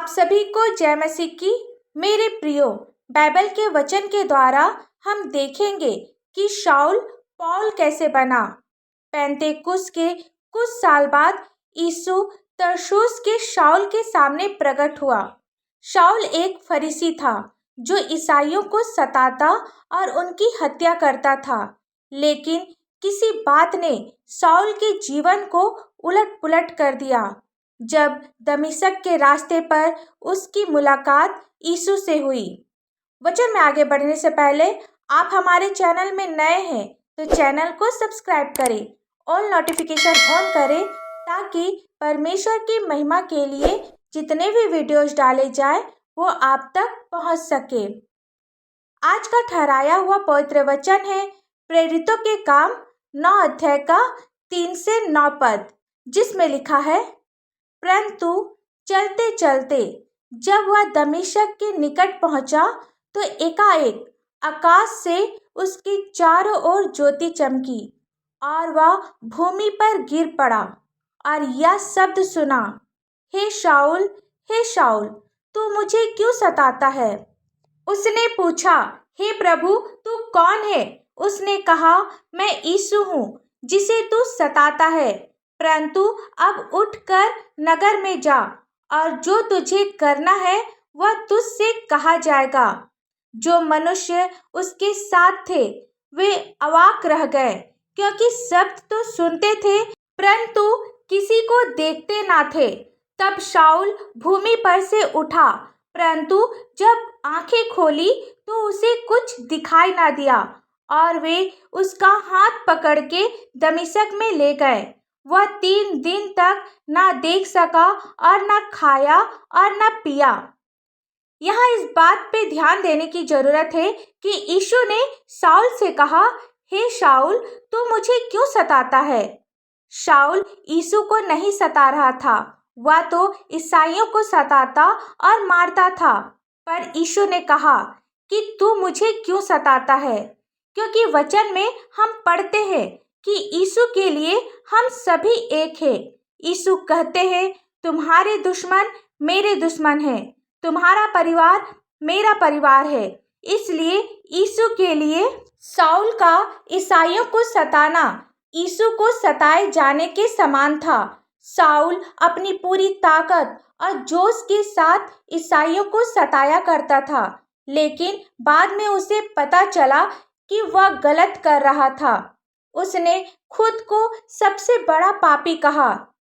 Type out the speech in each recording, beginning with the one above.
आप सभी को जय मसीह की। मेरे प्रियो, बाइबल के वचन के द्वारा हम देखेंगे कि शाऊल पौल कैसे बना। पेंतेकुस्त के कुछ साल बाद यीशु तरसुस के शाऊल के सामने प्रकट हुआ। शाऊल एक फरीसी था जो ईसाइयों को सताता और उनकी हत्या करता था, लेकिन किसी बात ने शाऊल के जीवन को उलट-पुलट कर दिया। जब दमिश्क के रास्ते पर उसकी मुलाकात यीशु से हुई। वचन में आगे बढ़ने से पहले आप हमारे चैनल में नए हैं तो चैनल को सब्सक्राइब करें और नोटिफिकेशन ऑन करें ताकि परमेश्वर की महिमा के लिए जितने भी वीडियोस डाले जाए वो आप तक पहुंच सके। आज का ठहराया हुआ पवित्र वचन है प्रेरितों के काम 9 अध्याय का 3 से 9 पद, जिसमें लिखा है, परंतु चलते चलते जब वह दमिश्क के निकट पहुंचा तो एकाएक आकाश से उसकी चारों ओर ज्योति चमकी और वह भूमि पर गिर पड़ा और यह शब्द सुना, हे शाऊल, तू मुझे क्यों सताता है? उसने पूछा, हे प्रभु, तू कौन है? उसने कहा, मैं यीशु हूँ जिसे तू सताता है। परंतु अब उठकर नगर में जा और जो तुझे करना है वह तुझसे कहा जाएगा। जो मनुष्य उसके साथ थे वे अवाक रह गए, क्योंकि शब्द तो सुनते थे परंतु किसी को देखते ना थे। तब शाऊल भूमि पर से उठा, परंतु जब आंखें खोली तो उसे कुछ दिखाई ना दिया और वे उसका हाथ पकड़ के दमिश्क में ले गए। वह 3 दिन तक ना देख सका और ना खाया और ना पिया। यहाँ इस बात पे ध्यान देने की जरूरत है कि यीशु ने शाऊल से कहा, हे शाऊल, तू मुझे क्यों सताता है? शाऊल यीशु को नहीं सता रहा था, वह तो ईसाइयों को सताता और मारता था। पर यीशु ने कहा कि तू मुझे क्यों सताता है, क्योंकि वचन में हम पढ़ते हैं कि यीशु के लिए हम सभी एक हैं। यीशु कहते हैं, तुम्हारे दुश्मन मेरे दुश्मन हैं, तुम्हारा परिवार मेरा परिवार है। इसलिए यीशु के लिए शाऊल का ईसाइयों को सताना यीशु को सताए जाने के समान था। शाऊल अपनी पूरी ताकत और जोश के साथ ईसाइयों को सताया करता था, लेकिन बाद में उसे पता चला कि वह गलत कर रहा था। उसने खुद को सबसे बड़ा पापी कहा,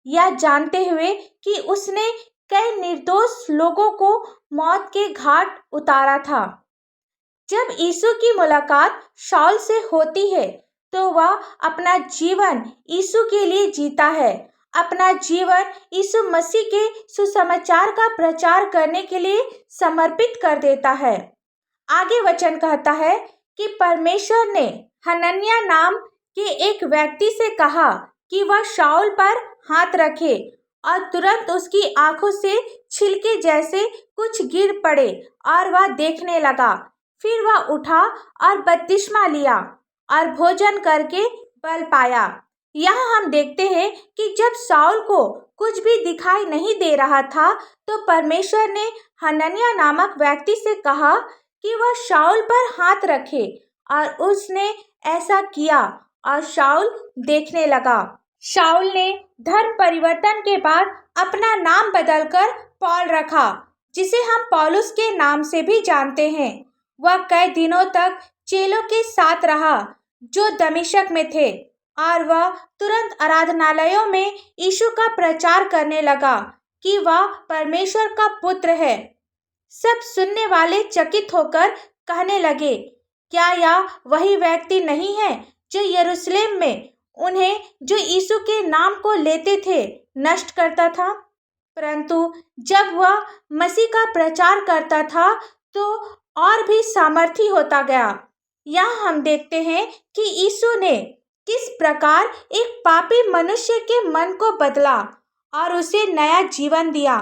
यह जानते हुए कि उसने कई निर्दोष लोगों को मौत के घाट उतारा था। जब यीशु की मुलाकात शाऊल से होती है तो वह अपना जीवन यीशु के लिए जीता है, अपना जीवन यीशु मसीह के सुसमाचार का प्रचार करने के लिए समर्पित कर देता है। आगे वचन कहता है कि परमेश्वर ने हनन्याह नाम के एक व्यक्ति से कहा कि वह शाऊल पर हाथ रखे और तुरंत उसकी आंखों से छिलके जैसे कुछ गिर पड़े और वह देखने लगा। फिर वह उठा और बपतिस्मा लिया और भोजन करके बल पाया। यहाँ हम देखते हैं कि जब शाऊल को कुछ भी दिखाई नहीं दे रहा था तो परमेश्वर ने हनन्याह नामक व्यक्ति से कहा कि वह शाऊल पर हाथ रखे और उसने ऐसा किया और शाऊल देखने लगा। शाऊल ने धर्म परिवर्तन के बाद अपना नाम बदलकर पौल रखा, जिसे हम पौलुस के नाम से भी जानते हैं। वह कई दिनों तक चेलों के साथ रहा जो दमिश्क में थे और वह तुरंत आराधनालयों में यीशु का प्रचार करने लगा कि वह परमेश्वर का पुत्र है। सब सुनने वाले चकित होकर कहने लगे, क्या यह वही व्यक्ति नहीं है जो यरूशलेम में उन्हें जो यीशु के नाम को लेते थे नष्ट करता था? परंतु जब वह मसीह का प्रचार करता था तो और भी सामर्थी होता गया। यहाँ हम देखते हैं कि यीशु ने किस प्रकार एक पापी मनुष्य के मन को बदला और उसे नया जीवन दिया।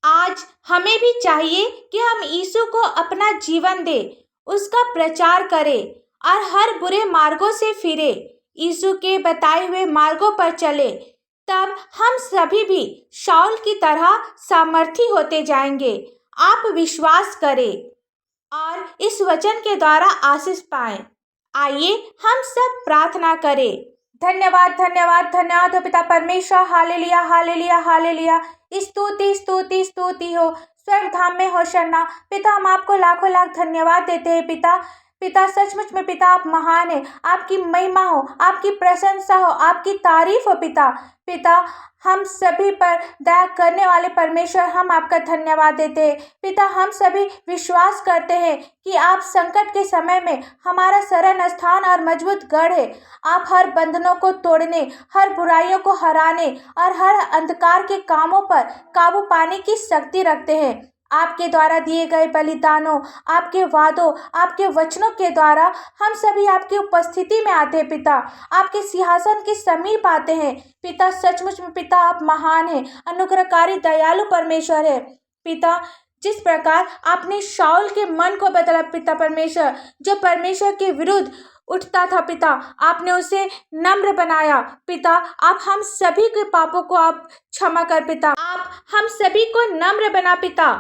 आज हमें भी चाहिए कि हम यीशु को अपना जीवन दें, उसका प्रचार करें और हर बुरे मार्गों से फिरे, यीशु के बताए हुए मार्गों पर चले। तब हम सभी भी शाऊल की तरह सामर्थी होते जाएंगे। आप विश्वास करें और इस वचन के द्वारा आशीष पाएं। आइए हम सब प्रार्थना करें। धन्यवाद धन्यवाद धन्यवाद हो पिता परमेश्वर। Hallelujah hallelujah hallelujah. स्तुति स्तुति स्तुति हो स्वर्ग धाम में होशन्ना। पिता हम आपको लाखों लाख धन्यवाद देते हैं पिता। पिता सचमुच में पिता आप महान है। आपकी महिमा हो, आपकी प्रशंसा हो, आपकी तारीफ हो पिता। पिता हम सभी पर दया करने वाले परमेश्वर हम आपका धन्यवाद देते हैं पिता। हम सभी विश्वास करते हैं कि आप संकट के समय में हमारा शरण स्थान और मजबूत गढ़ है। आप हर बंधनों को तोड़ने, हर बुराइयों को हराने और हर अंधकार के कामों पर काबू पाने की शक्ति रखते हैं। आपके द्वारा दिए गए बलिदानों, आपके वादों, आपके वचनों के द्वारा हम सभी आपकी उपस्थिति में आते हैं पिता। आपके सिंहासन के समीप आते हैं पिता। सचमुच में पिता आप महान हैं, अनुग्रहकारी दयालु परमेश्वर है पिता। जिस प्रकार आपने शाऊल के मन को बदला पिता परमेश्वर, जो परमेश्वर के विरुद्ध उठता था पिता, आपने उसे नम्र बनाया पिता। आप हम सभी के पापों को आप क्षमा कर पिता। आप हम सभी को नम्र बना पिता।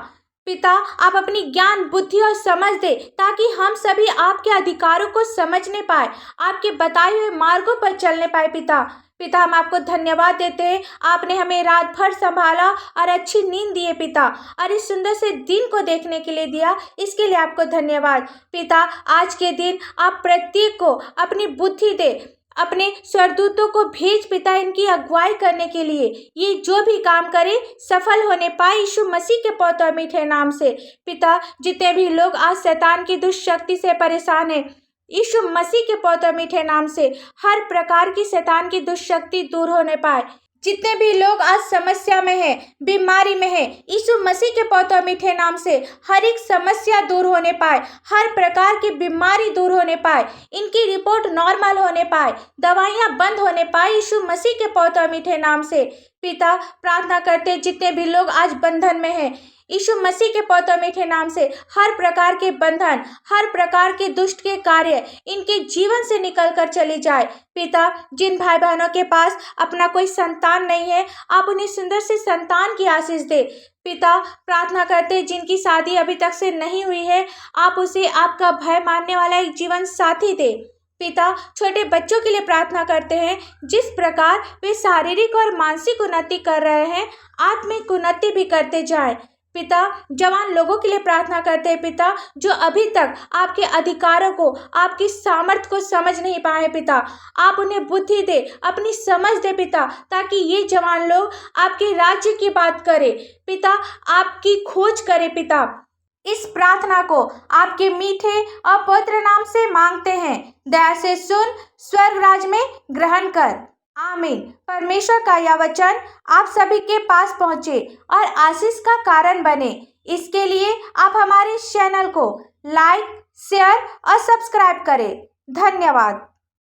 पिता आप अपनी ज्ञान, बुद्धि और समझ दे ताकि हम सभी आपके अधिकारों को समझने पाए, आपके बताए हुए मार्गों पर चलने पाए पिता। पिता हम आपको धन्यवाद देते हैं। आपने हमें रात भर संभाला और अच्छी नींद दिए पिता, और इस सुंदर से दिन को देखने के लिए दिया, इसके लिए आपको धन्यवाद पिता। आज के दिन आप प्रत्येक को अपनी बुद्धि दे, अपने स्वर्गदूतों को भेज पिता इनकी अगुवाई करने के लिए। ये जो भी काम करे सफल होने पाए यीशु मसीह के पवित्र और मीठे नाम से पिता। जितने भी लोग आज शैतान की दुष्ट शक्ति से परेशान हैं, यीशु मसीह के पवित्र और मीठे नाम से हर प्रकार की शैतान की दुष्ट शक्ति दूर होने पाए। जितने भी लोग आज समस्या में हैं, बीमारी में हैं, यीशु मसीह के पवित्र और मीठे नाम से हर एक समस्या दूर होने पाए, हर प्रकार की बीमारी दूर होने पाए, इनकी रिपोर्ट नॉर्मल होने पाए, दवाइयां बंद होने पाए यीशु मसीह के पवित्र और मीठे नाम से पिता। प्रार्थना करते जितने भी लोग आज बंधन में हैं, यीशु मसीह के पवित्र और मीठे नाम से हर प्रकार के बंधन, हर प्रकार के दुष्ट के कार्य इनके जीवन से निकल कर चली जाए पिता। जिन भाई बहनों के पास अपना कोई संतान नहीं है, आप उन्हें सुंदर से संतान की आशीष दे पिता। प्रार्थना करते जिनकी शादी अभी तक से नहीं हुई है, आप उसे आपका भय मानने वाला एक जीवन साथी दे पिता। छोटे बच्चों के लिए प्रार्थना करते हैं, जिस प्रकार वे शारीरिक और मानसिक उन्नति कर रहे हैं, आत्मिक उन्नति भी करते जाएं पिता। जवान लोगों के लिए प्रार्थना करते हैं पिता, जो अभी तक आपके अधिकारों को, आपकी सामर्थ्य को समझ नहीं पाए पिता। आप उन्हें बुद्धि दे, अपनी समझ दे पिता, ताकि ये जवान लोग आपके राज्य की बात करें पिता, आपकी खोज करें पिता। इस प्रार्थना को आपके मीठे और पवित्र नाम से मांगते हैं। दया से सुन, स्वर्ग राज में ग्रहण कर। आमीन। परमेश्वर का यह वचन आप सभी के पास पहुंचे और आशीष का कारण बने, इसके लिए आप हमारे इस चैनल को लाइक, शेयर और सब्सक्राइब करें। धन्यवाद।